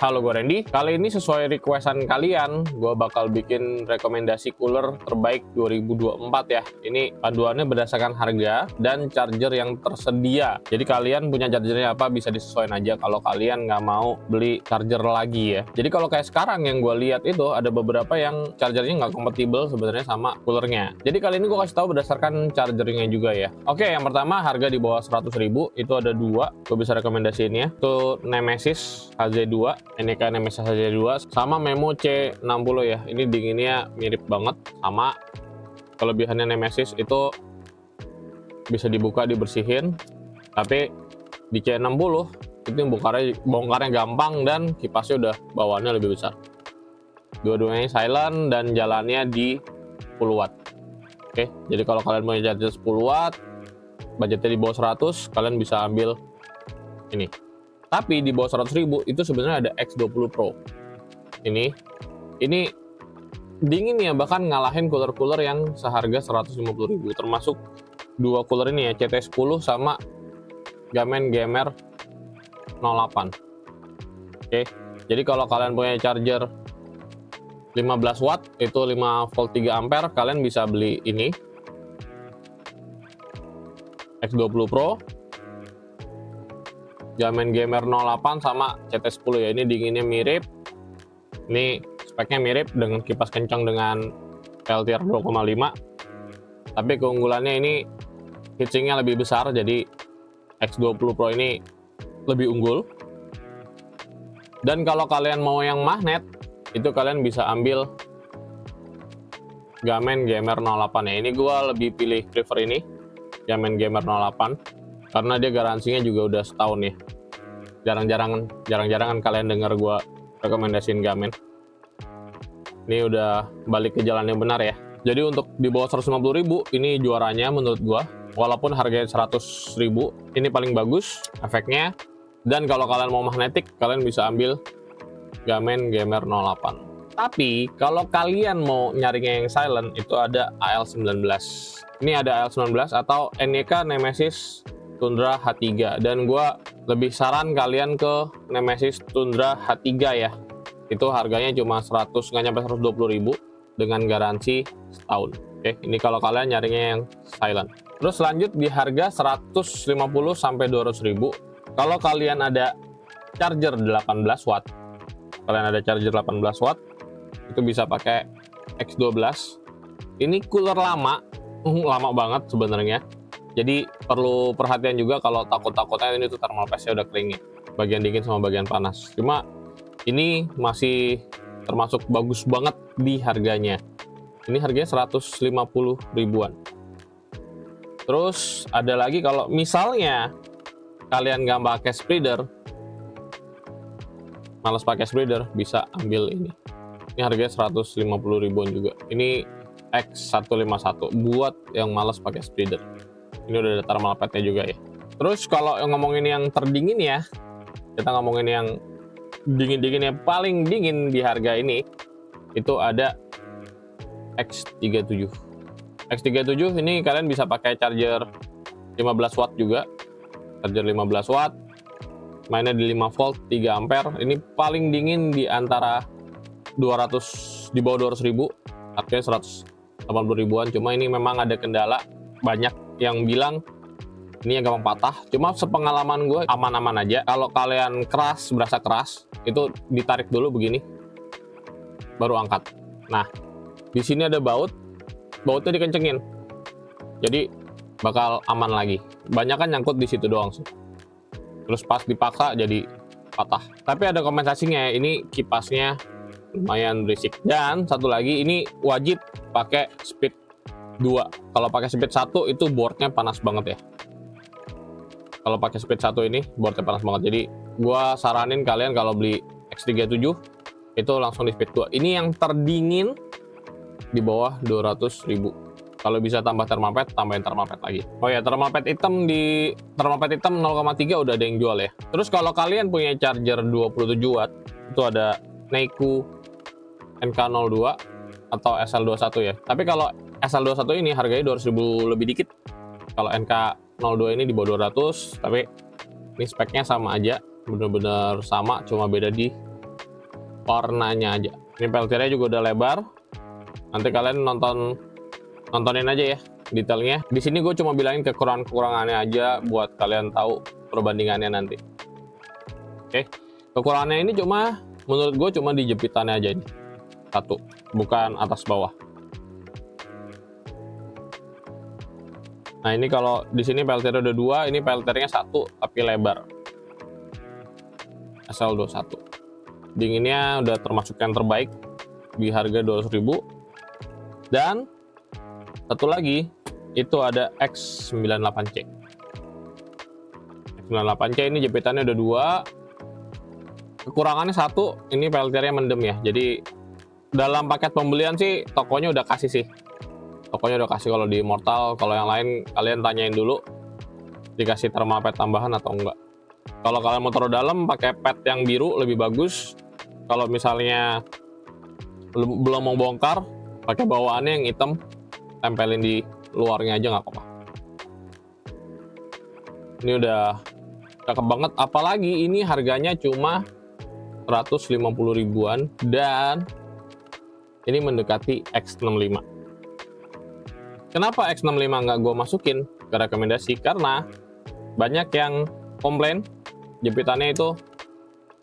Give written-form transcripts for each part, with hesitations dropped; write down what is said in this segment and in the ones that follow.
Halo, gue Randy. Kali ini sesuai requestan kalian, gue bakal bikin rekomendasi cooler terbaik 2024 ya. Ini panduannya berdasarkan harga dan charger yang tersedia. Jadi kalian punya chargernya apa bisa disesuaikan aja kalau kalian nggak mau beli charger lagi ya. Jadi kalau kayak sekarang yang gue lihat itu ada beberapa yang chargernya nggak kompatibel sebenarnya sama coolernya. Jadi kali ini gue kasih tahu berdasarkan chargernya juga ya. Oke, yang pertama harga di bawah 100.000 itu ada dua. Gue bisa rekomendasiin ya. Itu Nemesis HZ2. NEK Nemesis HZ2 sama Memo C60 ya. Ini dinginnya mirip banget sama. Kelebihannya Nemesis itu bisa dibuka dibersihin, tapi di C60 itu bongkarnya gampang dan kipasnya udah bawaannya lebih besar. Dua-duanya silent dan jalannya di 10 watt. Oke, jadi kalau kalian mau charger 10 watt, budgetnya di bawah 100, kalian bisa ambil ini. Tapi di bawah 100.000 itu sebenarnya ada X20 Pro. Ini dingin ya, bahkan ngalahin cooler-cooler yang seharga 150.000, termasuk dua cooler ini ya, CT10 sama Gamen Gamer 08. Oke, jadi kalau kalian punya charger 15 watt itu 5 volt 3 ampere, kalian bisa beli ini X20 Pro, Gamen Gamer 08 sama CT10 ya. Ini dinginnya mirip, ini speknya mirip dengan kipas kencang dengan LTR 2,5, tapi keunggulannya ini heatsinknya lebih besar, jadi X20 Pro ini lebih unggul. Dan kalau kalian mau yang magnet, itu kalian bisa ambil Gamen Gamer 08 ya. Ini gue lebih prefer ini Gamen Gamer 08 karena dia garansinya juga udah setahun ya. Jarang-jarang kalian denger gue rekomendasiin Gamen. Ini udah balik ke jalan yang benar ya. Jadi untuk di bawah 150.000 ini juaranya menurut gue. Walaupun harganya 100.000, ini paling bagus efeknya. Dan kalau kalian mau magnetik, kalian bisa ambil Gamen Gamer 08. Tapi kalau kalian mau nyarinya yang silent, itu ada AL19. Ini ada AL19 atau NEK Nemesis Tundra H3, dan gue lebih saran kalian ke Nemesis Tundra H3 ya. Itu harganya cuma 100, nggak nyampe 120.000 dengan garansi setahun. Oke, ini kalau kalian nyarinya yang silent. Terus lanjut di harga 150 sampai 200.000. Kalau kalian ada charger 18 watt, itu bisa pakai X12. Ini cooler lama banget sebenarnya. Jadi perlu perhatian juga kalau takut-takutnya ini tuh thermal paste-nya udah kering ya, bagian dingin sama bagian panas. Cuma ini masih termasuk bagus banget di harganya. Ini harganya 150 ribuan. Terus ada lagi kalau misalnya kalian nggak pakai spreader, malas pakai spreader, bisa ambil ini. Ini harganya 150 ribuan juga. Ini X151 buat yang malas pakai spreader. Ini udah ada thermal pad-nya juga ya. Terus kalau ngomongin yang terdingin ya, kita ngomongin yang dingin-dinginnya paling dingin di harga ini, itu ada X37. X37 ini kalian bisa pakai charger 15 watt juga. Charger 15 watt, mainnya di 5 volt 3 ampere. Ini paling dingin di antara 200, di bawah 200.000, artinya 180 ribuan. Cuma ini memang ada kendala, banyak yang bilang ini yang gampang patah. Cuma sepengalaman gue aman-aman aja. Kalau kalian berasa keras, itu ditarik dulu begini, baru angkat. Nah, di sini ada bautnya dikencengin, jadi bakal aman lagi. Banyak kan nyangkut di situ doang sih. Terus pas dipaksa jadi patah. Tapi ada kompensasinya ya. Ini kipasnya lumayan berisik. Dan satu lagi, ini wajib pakai speed 2. Kalau pakai speed 1 itu boardnya panas banget ya. Kalau pakai speed 1 ini boardnya panas banget. Jadi gua saranin kalian kalau beli X37 itu langsung di speed 2. Ini yang terdingin di bawah 200.000. Kalau bisa tambah thermal pad, tambahin thermal pad lagi. Oh ya, thermal pad hitam 0,3 udah ada yang jual ya. Terus kalau kalian punya charger 27 watt, itu ada Neiku NK02 atau SL21 ya. Tapi kalau SL21 ini harganya 200.000 lebih dikit. Kalau NK02 ini di bawah 200, tapi ini speknya sama aja, bener-bener sama, cuma beda di warnanya aja. Ini peltirnya juga udah lebar. Nanti kalian nontonin aja ya detailnya. Di sini gue cuma bilangin kekurangannya aja buat kalian tahu perbandingannya nanti. Oke, kekurangannya ini cuma menurut gue cuma di jepitannya aja ini. Satu, bukan atas bawah. Nah ini kalau di sini peltirnya udah 2, ini peltirnya 1 tapi lebar. SL21. Dinginnya udah termasuk yang terbaik di harga 200.000. Dan satu lagi itu ada X98C. X98C ini jepitannya udah 2. Kekurangannya 1, ini peltirnya mendem ya. Jadi dalam paket pembelian sih tokonya udah kasih sih. Tokonya udah kasih kalau di Immortal. Kalau yang lain kalian tanyain dulu dikasih thermal pad tambahan atau enggak. Kalau kalian mau taruh dalam pakai pad yang biru lebih bagus. Kalau misalnya belum mau bongkar, pakai bawaannya yang hitam, tempelin di luarnya aja nggak apa-apa. Ini udah cakep banget, apalagi ini harganya cuma 150 ribuan dan ini mendekati X65. Kenapa X65 nggak gue masukin ke rekomendasi? Karena banyak yang komplain jepitannya itu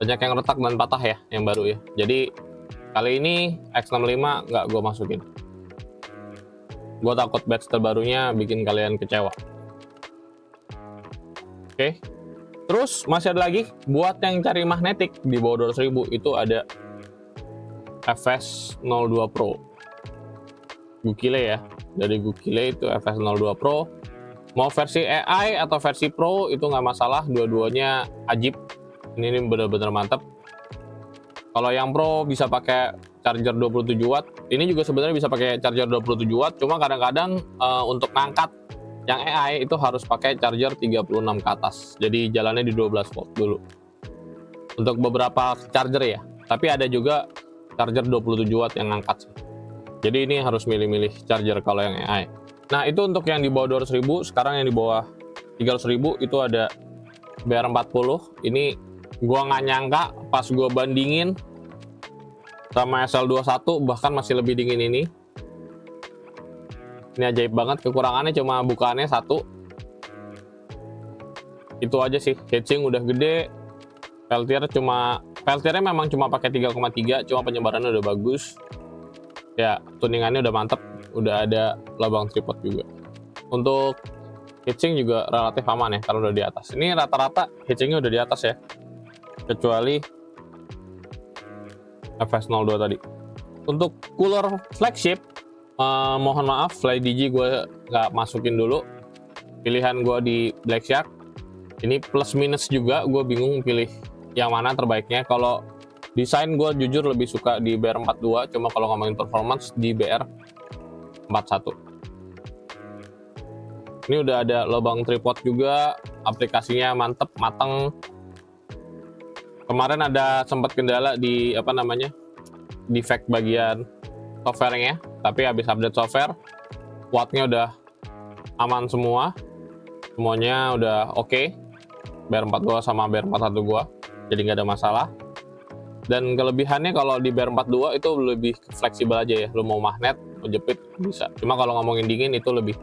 banyak yang retak dan patah ya, yang baru ya. Jadi kali ini X65 nggak gue masukin. Gue takut batch terbarunya bikin kalian kecewa. Oke. Terus masih ada lagi buat yang cari magnetic di bawah 200.000 itu ada FS02 Pro. Gukile ya. Dari Gukile itu FS02 Pro. Mau versi AI atau versi Pro itu nggak masalah, dua-duanya ajib. Ini benar-benar mantap. Kalau yang Pro bisa pakai charger 27 watt. Ini juga sebenarnya bisa pakai charger 27 watt. Cuma kadang-kadang untuk ngangkat yang AI itu harus pakai charger 36 ke atas. Jadi jalannya di 12 volt dulu. Untuk beberapa charger ya. Tapi ada juga charger 27 watt yang ngangkat sih. Jadi ini harus milih-milih charger kalau yang AI. Nah itu untuk yang di bawah 200.000. Sekarang yang di bawah 300.000 itu ada BR40. Ini gua nggak nyangka pas gua bandingin sama SL21 bahkan masih lebih dingin ini. Ini ajaib banget, kekurangannya cuma bukaannya 1. Itu aja sih, heatsink udah gede. Peltirnya memang cuma pakai 3,3, cuma penyebarannya udah bagus. Ya, tuningannya udah mantep, udah ada lubang tripod juga. Untuk heatsink juga relatif aman ya, kalau udah di atas. Ini rata-rata heatsinknya udah di atas ya, kecuali FS02 tadi. Untuk cooler flagship, mohon maaf, FlyDigi gue nggak masukin dulu. Pilihan gue di Black Shark. Ini plus minus juga, gue bingung pilih yang mana terbaiknya. Kalau desain gue jujur lebih suka di BR42, cuma kalau ngomongin performance di BR41. Ini udah ada lubang tripod juga, aplikasinya mantep, mateng. Kemarin ada sempat kendala di defect bagian softwarenya, tapi habis update software, wattnya udah aman semua, semuanya udah oke. BR42 sama BR41 gua, jadi nggak ada masalah. Dan kelebihannya kalau di BR42 itu lebih fleksibel aja ya, lu mau magnet, mau jepit bisa. Cuma kalau ngomongin dingin itu lebih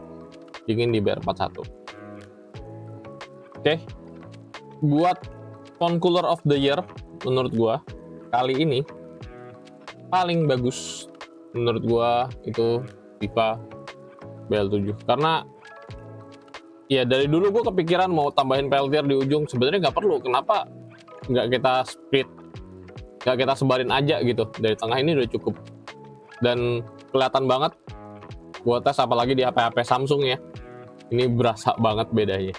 dingin di BR41. Oke, buat phone cooler of the year menurut gua kali ini paling bagus menurut gua itu Viva BL7, karena ya dari dulu gua kepikiran mau tambahin peltier di ujung, sebenarnya nggak perlu. Kenapa nggak kita split, nggak kita sebarin aja gitu, dari tengah ini udah cukup. Dan kelihatan banget gua tes, apalagi di HP-HP Samsung ya, ini berasa banget bedanya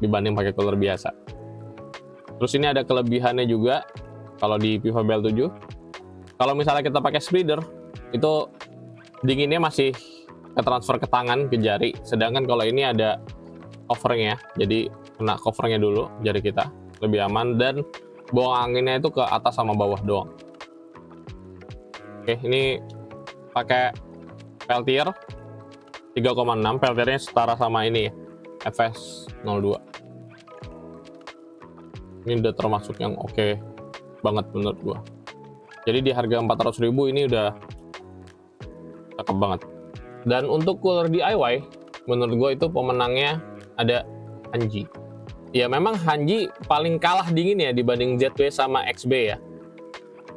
dibanding pakai cooler biasa. Terus ini ada kelebihannya juga kalau di Viva BL7. Kalau misalnya kita pakai spreader, itu dinginnya masih ketransfer ke tangan, ke jari. Sedangkan kalau ini ada covernya, jadi kena covernya dulu jari kita, lebih aman. Dan buang anginnya itu ke atas sama bawah doang. Oke, ini pakai peltier 3,6, peltiernya setara sama ini ya, FS02. Ini udah termasuk yang oke banget menurut gua. Jadi di harga 400.000 ini udah cakep banget. Dan untuk cooler DIY, menurut gue itu pemenangnya ada Hanji. Ya memang Hanji paling kalah dingin ya dibanding ZB sama XB ya.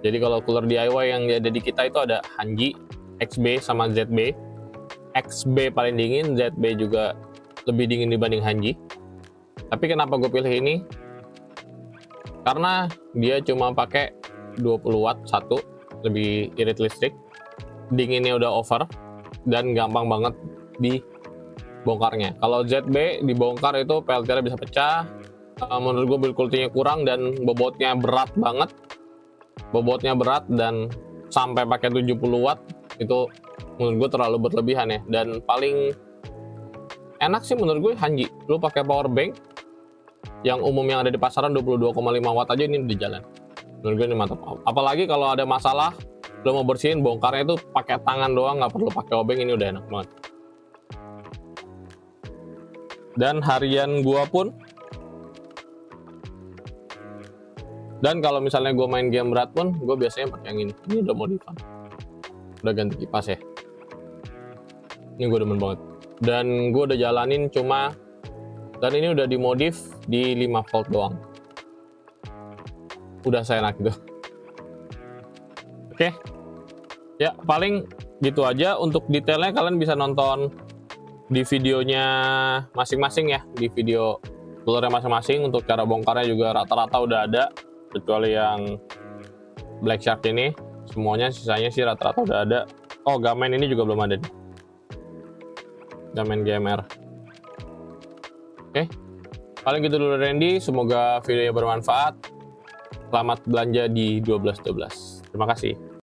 Jadi kalau cooler DIY yang ada di kita itu ada Hanji, XB sama ZB. XB paling dingin, ZB juga lebih dingin dibanding Hanji. Tapi kenapa gue pilih ini? Karena dia cuma pakai 20 watt satu, lebih irit listrik, dinginnya udah over, dan gampang banget dibongkarnya. Kalau ZB dibongkar itu peltirnya bisa pecah, menurut gue build quality-nya kurang dan bobotnya berat banget. Bobotnya berat dan sampai pakai 70 watt itu menurut gue terlalu berlebihan ya. Dan paling enak sih menurut gue Hanji. Lu pakai power bank yang umum yang ada di pasaran 22,5 watt aja ini di jalan. Menurut gue ini mantap. Apalagi kalau ada masalah lo mau bersihin, bongkarnya itu pakai tangan doang, nggak perlu pakai obeng, ini udah enak banget. Dan harian gua pun, dan kalau misalnya gue main game berat pun, gue biasanya pakai yang ini. Ini udah modifan, udah ganti kipas ya. Ini gue demen banget. Dan gue udah jalanin cuma, dan ini udah dimodif di 5 volt doang. Udah saya enak gitu. Oke. Ya, paling gitu aja. Untuk detailnya kalian bisa nonton di videonya masing-masing ya. Di video coolernya masing-masing. Untuk cara bongkarnya juga rata-rata udah ada. Kecuali yang Black Shark ini. Semuanya, sisanya sih rata-rata udah ada. Oh, Gamen ini juga belum ada nih. Gamen GMR. Oke. Paling gitu dulu Randy. Semoga videonya bermanfaat. Selamat belanja di 12.12. Terima kasih.